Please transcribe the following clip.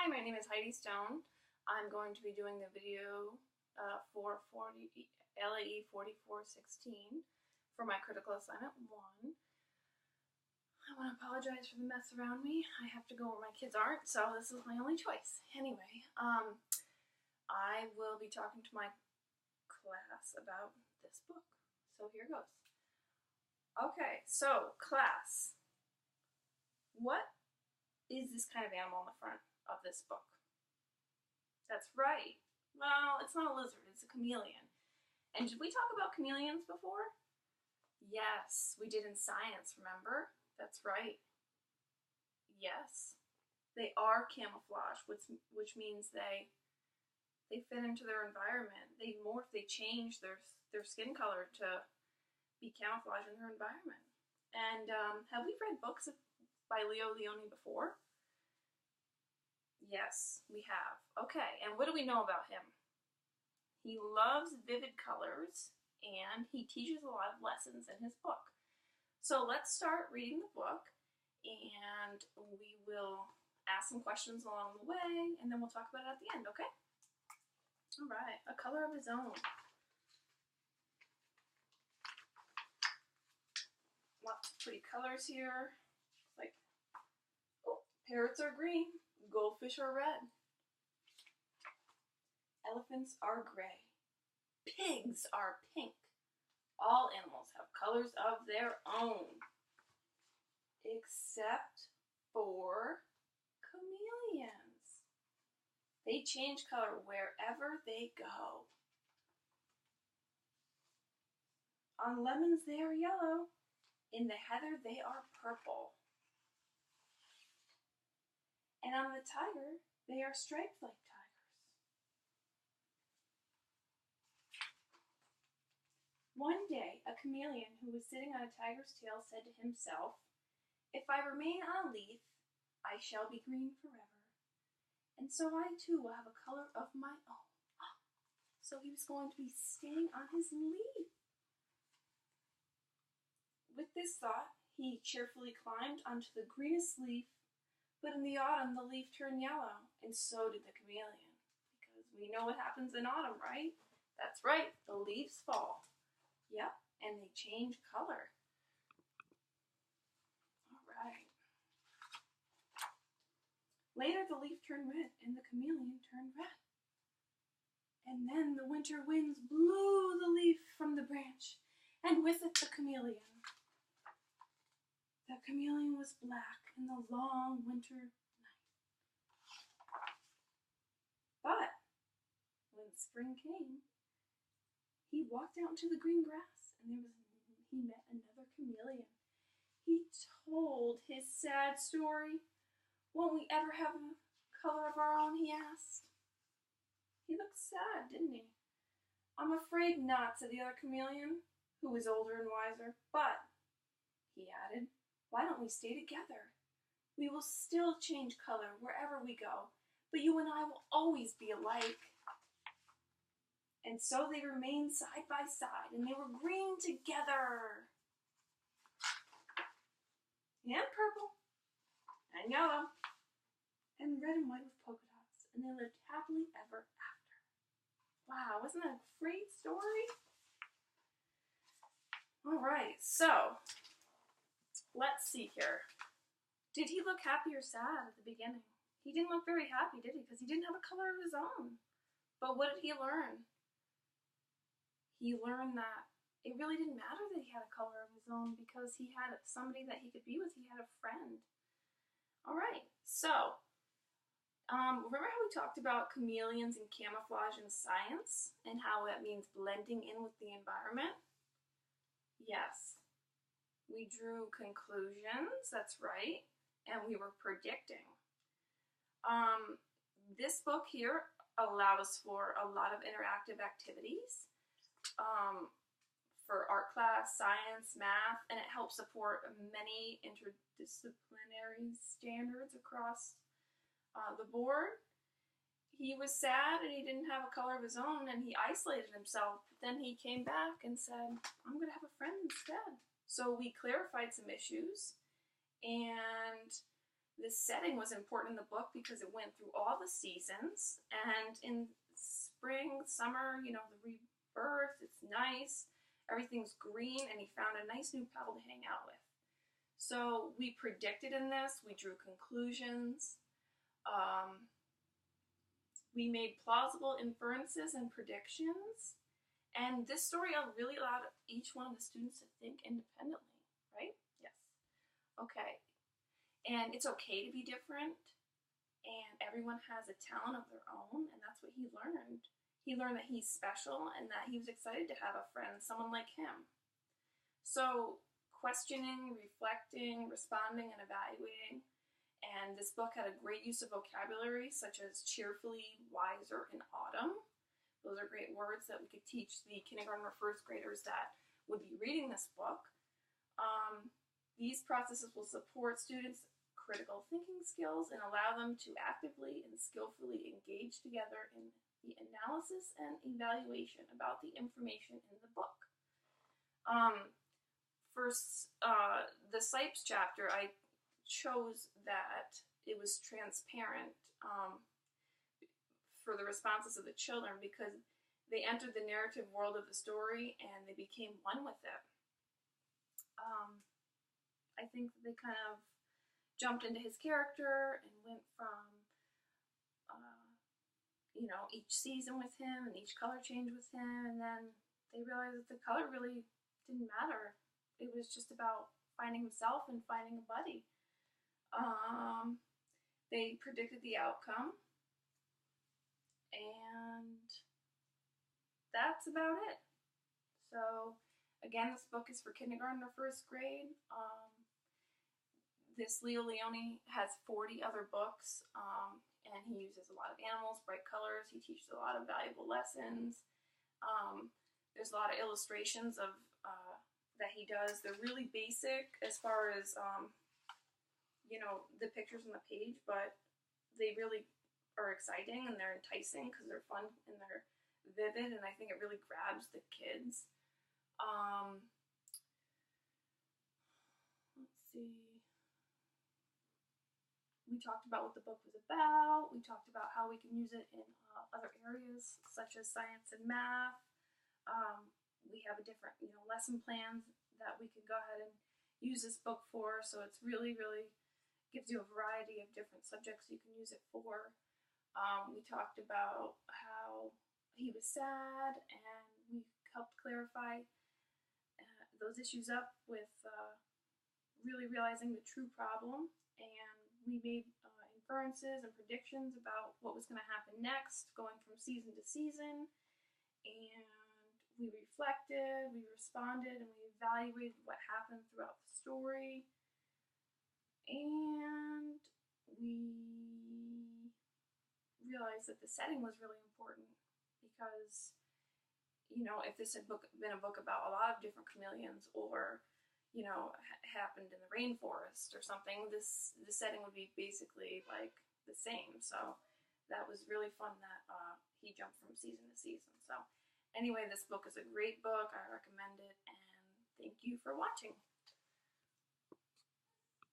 Hi, my name is Heidi Stone. I'm going to be doing the video for LAE 4416 for my critical assignment 1. I want to apologize for the mess around me. I have to go where my kids aren't, so this is my only choice. Anyway, I will be talking to my class about this book. So here goes. Okay, so class, what is this kind of animal on the front of this book? That's right. Well, it's not a lizard, it's a chameleon. And did we talk about chameleons before? Yes, we did in science, remember? That's right. Yes. They are camouflage, which means they fit into their environment. They morph, they change their skin color to be camouflage in their environment. And have we read books by Leo Leone before? Yes, we have. Okay, and what do we know about him? He loves vivid colors, and he teaches a lot of lessons in his book. So let's start reading the book, and we will ask some questions along the way, and then we'll talk about it at the end, okay? All right, A Color of His Own. Lots of pretty colors here. Like, oh, parrots are green. Goldfish are red. Elephants are gray. Pigs are pink. All animals have colors of their own, except for chameleons. They change color wherever they go. On lemons, they are yellow. In the heather, they are purple. And on the tiger, they are striped like tigers. One day, a chameleon who was sitting on a tiger's tail said to himself, "If I remain on a leaf, I shall be green forever. And so I too will have a color of my own." So he was going to be staying on his leaf. With this thought, he cheerfully climbed onto the greenest leaf. But in the autumn, the leaf turned yellow, and so did the chameleon. Because we know what happens in autumn, right? That's right, the leaves fall. Yep, and they change color. All right. Later, the leaf turned red, and the chameleon turned red. And then the winter winds blew the leaf from the branch, and with it the chameleon. The chameleon was black in the long winter night. But when spring came, he walked out into the green grass, and he met another chameleon. He told his sad story. "Won't we ever have a color of our own?" he asked. He looked sad, didn't he? "I'm afraid not," said the other chameleon, who was older and wiser. "But," he added, "why don't we stay together? We will still change color wherever we go, but you and I will always be alike." And so they remained side by side, and they were green together. And purple, and yellow, and red and white with polka dots, and they lived happily ever after. Wow, wasn't that a great story? All right, so let's see here. Did he look happy or sad at the beginning? He didn't look very happy, did he? Because he didn't have a color of his own. But what did he learn? He learned that it really didn't matter that he had a color of his own because he had somebody that he could be with. He had a friend. All right, so remember how we talked about chameleons and camouflage in science and how that means blending in with the environment? Yes. We drew conclusions, that's right, and we were predicting. This book here allows for a lot of interactive activities for art class, science, math, and it helps support many interdisciplinary standards across the board. He was sad and he didn't have a color of his own and he isolated himself, but then he came back and said, "I'm going to have a friend instead." So we clarified some issues, and this setting was important in the book because it went through all the seasons, and in spring, summer, you know, the rebirth, it's nice, everything's green, and he found a nice new pebble to hang out with. So we predicted in this, we drew conclusions, we made plausible inferences and predictions, and this story really allowed each one of the students to think independently, right? Yes. Okay. And it's okay to be different, and everyone has a talent of their own, and that's what he learned. He learned that he's special and that he was excited to have a friend, someone like him. So questioning, reflecting, responding, and evaluating. And this book had a great use of vocabulary such as cheerfully, wiser, and autumn. Those are great words that we could teach the kindergarten or first graders that would be reading this book. These processes will support students' critical thinking skills and allow them to actively and skillfully engage together in the analysis and evaluation about the information in the book. First, the SIPES chapter, I chose that it was transparent for the responses of the children because they entered the narrative world of the story and they became one with it. I think they kind of jumped into his character and went from, you know, each season with him and each color change with him, and then they realized that the color really didn't matter. It was just about finding himself and finding a buddy. They predicted the outcome, and that's about it. So again, this book is for kindergarten or first grade. This Leo Leone has 40 other books, and he uses a lot of animals, bright colors. He teaches a lot of valuable lessons. There's a lot of illustrations of that he does. They're really basic as far as you know, the pictures on the page, but they really are exciting and they're enticing because they're fun and they're vivid, and I think it really grabs the kids. Let's see. We talked about what the book was about. We talked about how we can use it in other areas such as science and math. We have a different, you know, lesson plans that we can go ahead and use this book for. So it's really, really gives you a variety of different subjects you can use it for. We talked about how he was sad, and we helped clarify those issues up with really realizing the true problem, and we made inferences and predictions about what was going to happen next, going from season to season, and we reflected, we responded, and we evaluated what happened throughout the story. And we realized that the setting was really important because, you know, if this had been a book about a lot of different chameleons or, you know, happened in the rainforest or something, the setting would be basically like the same. So that was really fun that he jumped from season to season. So anyway, this book is a great book. I recommend it, and thank you for watching.